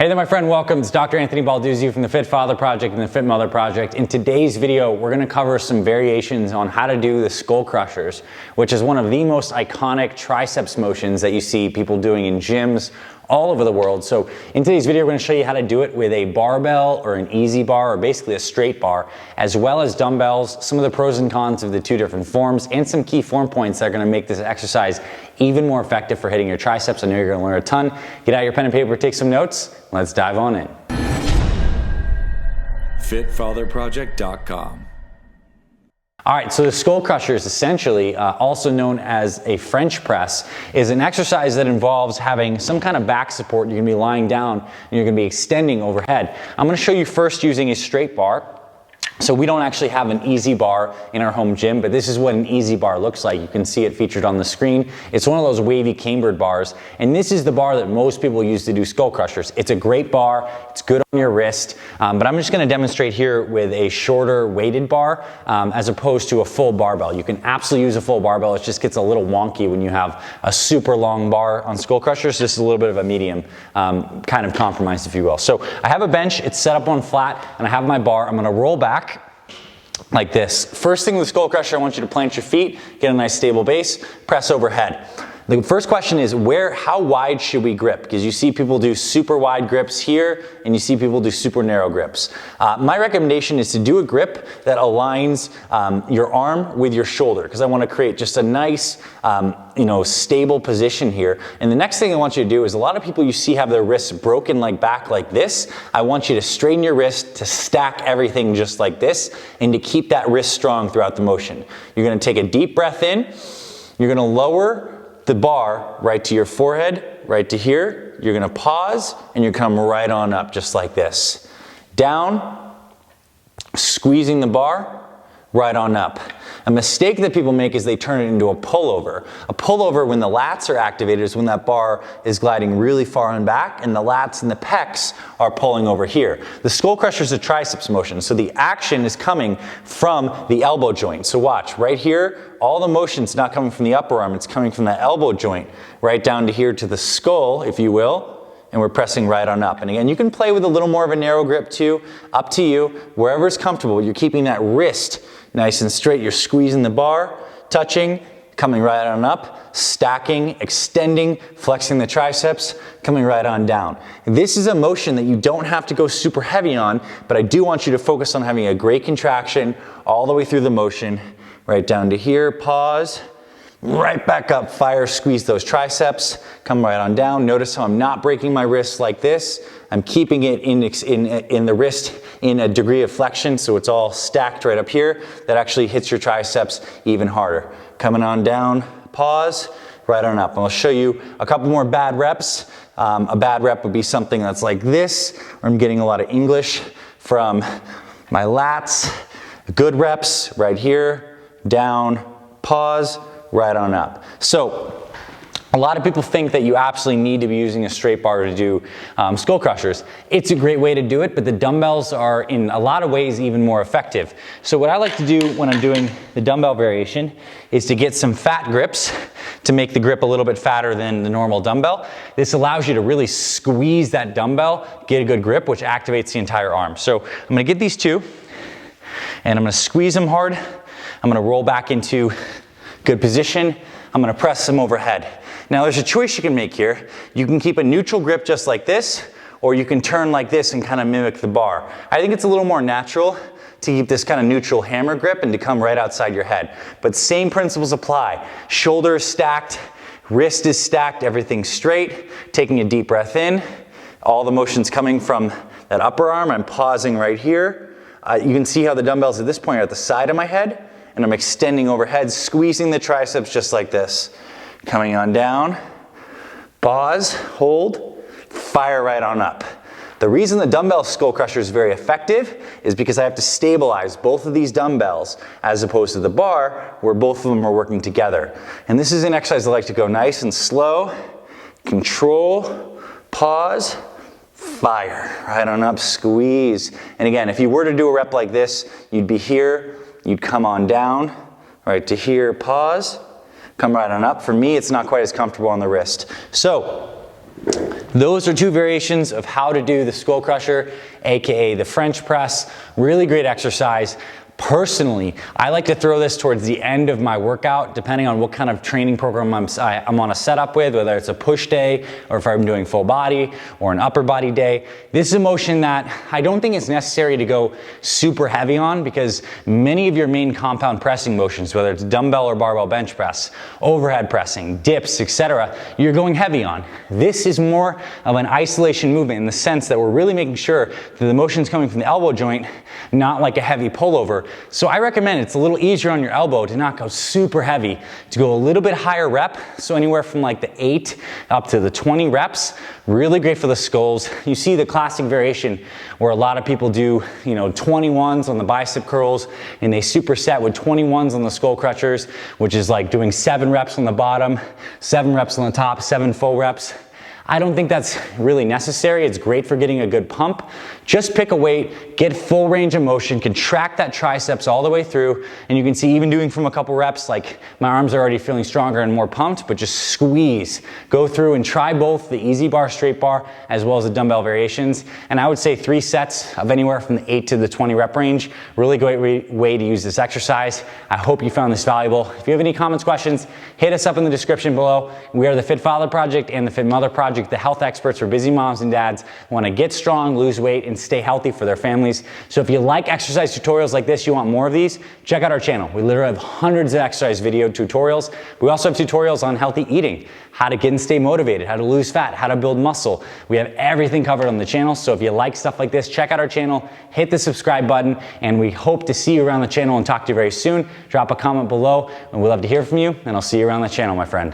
Hey there, my friend. Welcome. It's Dr. Anthony Balduzzi from the Fit Father Project and the Fit Mother Project. In today's video, we're going to cover some variations on how to do the skull crushers, which is one of the most iconic triceps motions that you see people doing in gyms all over the world. So in today's video, we're going to show you how to do it with a barbell or an easy bar, or basically a straight bar, as well as dumbbells, some of the pros and cons of the two different forms, and some key form points that are going to make this exercise even more effective for hitting your triceps. I know you're going to learn a ton. Get out your pen and paper, take some notes. Let's dive on in. FitFatherProject.com. All right, so the skull crushers, essentially, also known as a French press, is an exercise that involves having some kind of back support. You're gonna be lying down and you're gonna be extending overhead. I'm gonna show you first using a straight bar. So we don't actually have an easy bar in our home gym, but this is what an easy bar looks like. You can see it featured on the screen. It's one of those wavy cambered bars, and this is the bar that most people use to do skull crushers. It's a great bar, it's good on your wrist, but I'm just gonna demonstrate here with a shorter weighted bar as opposed to a full barbell. You can absolutely use a full barbell. It just gets a little wonky when you have a super long bar on skull crushers. This is a little bit of a medium kind of compromise, if you will. So I have a bench, it's set up on flat, and I have my bar. I'm gonna roll back like this. First thing with the skull crusher, I want you to plant your feet, get a nice stable base, press overhead. The first question is how wide should we grip? Because you see people do super wide grips here, and you see people do super narrow grips. My recommendation is to do a grip that aligns your arm with your shoulder, because I want to create just a nice, stable position here. And the next thing I want you to do is, a lot of people you see have their wrists broken like back like this. I want you to straighten your wrist, to stack everything just like this, and to keep that wrist strong throughout the motion. You're going to take a deep breath in. You're going to lower the bar right to your forehead, right to here. You're gonna pause and you come right on up just like this. Down, squeezing the bar, right on up. A mistake that people make is they turn it into a pullover. A pullover, when the lats are activated, is when that bar is gliding really far and back and the lats and the pecs are pulling over here. The skull crusher is a triceps motion, so the action is coming from the elbow joint. So watch, right here, all the motion's not coming from the upper arm, it's coming from the elbow joint, right down to here to the skull, if you will, and we're pressing right on up. And again, you can play with a little more of a narrow grip too, up to you, wherever it's comfortable. You're keeping that wrist nice and straight. You're squeezing the bar, touching, coming right on up, stacking, extending, flexing the triceps, coming right on down. This is a motion that you don't have to go super heavy on, but I do want you to focus on having a great contraction all the way through the motion, right down to here, pause, right back up, fire, squeeze those triceps, come right on down. Notice how I'm not breaking my wrist like this. I'm keeping it in the wrist in a degree of flexion, so it's all stacked right up here. That actually hits your triceps even harder. Coming on down, pause, right on up. And I'll show you a couple more bad reps. A bad rep would be something that's like this, where I'm getting a lot of English from my lats. Good reps, right here, down, pause, right on up. So a lot of people think that you absolutely need to be using a straight bar to do skull crushers. It's a great way to do it, but the dumbbells are in a lot of ways even more effective. So what I like to do when I'm doing the dumbbell variation is to get some fat grips to make the grip a little bit fatter than the normal dumbbell. This allows you to really squeeze that dumbbell, get a good grip, which activates the entire arm. So I'm gonna get these two, and I'm gonna squeeze them hard. I'm gonna roll back into good position. I'm gonna press them overhead. Now there's a choice you can make here. You can keep a neutral grip just like this, or you can turn like this and kind of mimic the bar. I think it's a little more natural to keep this kind of neutral hammer grip and to come right outside your head. But same principles apply. Shoulder is stacked, wrist is stacked, everything's straight. Taking a deep breath in. All the motion's coming from that upper arm. I'm pausing right here. You can see how the dumbbells at this point are at the side of my head, and I'm extending overhead, squeezing the triceps just like this. Coming on down, pause, hold, fire right on up. The reason the dumbbell skull crusher is very effective is because I have to stabilize both of these dumbbells as opposed to the bar where both of them are working together. And this is an exercise I like to go nice and slow, control, pause, fire, right on up, squeeze. And again, if you were to do a rep like this, you'd be here, you'd come on down, right to here, pause, come right on up. For me, it's not quite as comfortable on the wrist. So Those are two variations of how to do the skull crusher, aka the French press. Really great exercise. Personally, I like to throw this towards the end of my workout, depending on what kind of training program I'm on a setup with, whether it's a push day or if I'm doing full body or an upper body day. This is a motion that I don't think it's necessary to go super heavy on, because many of your main compound pressing motions, whether it's dumbbell or barbell bench press, overhead pressing, dips, etc., you're going heavy on. This is more of an isolation movement in the sense that we're really making sure that the motion's coming from the elbow joint, not like a heavy pullover. So I recommend it's a little easier on your elbow to not go super heavy, to go a little bit higher rep, so anywhere from like the 8 up to the 20 reps. Really great for the skulls. You see the classic variation where a lot of people do, 21s on the bicep curls, and they superset with 21s on the skull crushers, which is like doing 7 reps on the bottom, 7 reps on the top, 7 full reps. I don't think that's really necessary. It's great for getting a good pump. Just pick a weight, get full range of motion, contract that triceps all the way through, and you can see even doing from a couple reps, like my arms are already feeling stronger and more pumped, but just squeeze. Go through and try both the easy bar, straight bar, as well as the dumbbell variations. And I would say 3 sets of anywhere from the 8 to the 20 rep range. Really great way to use this exercise. I hope you found this valuable. If you have any comments, questions, hit us up in the description below. We are the Fit Father Project and the Fit Mother Project, the health experts for busy moms and dads who want to get strong, lose weight, and stay healthy for their families. So if you like exercise tutorials like this, you want more of these, check out our channel. We literally have hundreds of exercise video tutorials. We also have tutorials on healthy eating, how to get and stay motivated, how to lose fat, how to build muscle. We have everything covered on the channel. So if you like stuff like this, check out our channel, hit the subscribe button, and we hope to see you around the channel and talk to you very soon. Drop a comment below, and we'd love to hear from you, and I'll see you around the channel, my friend.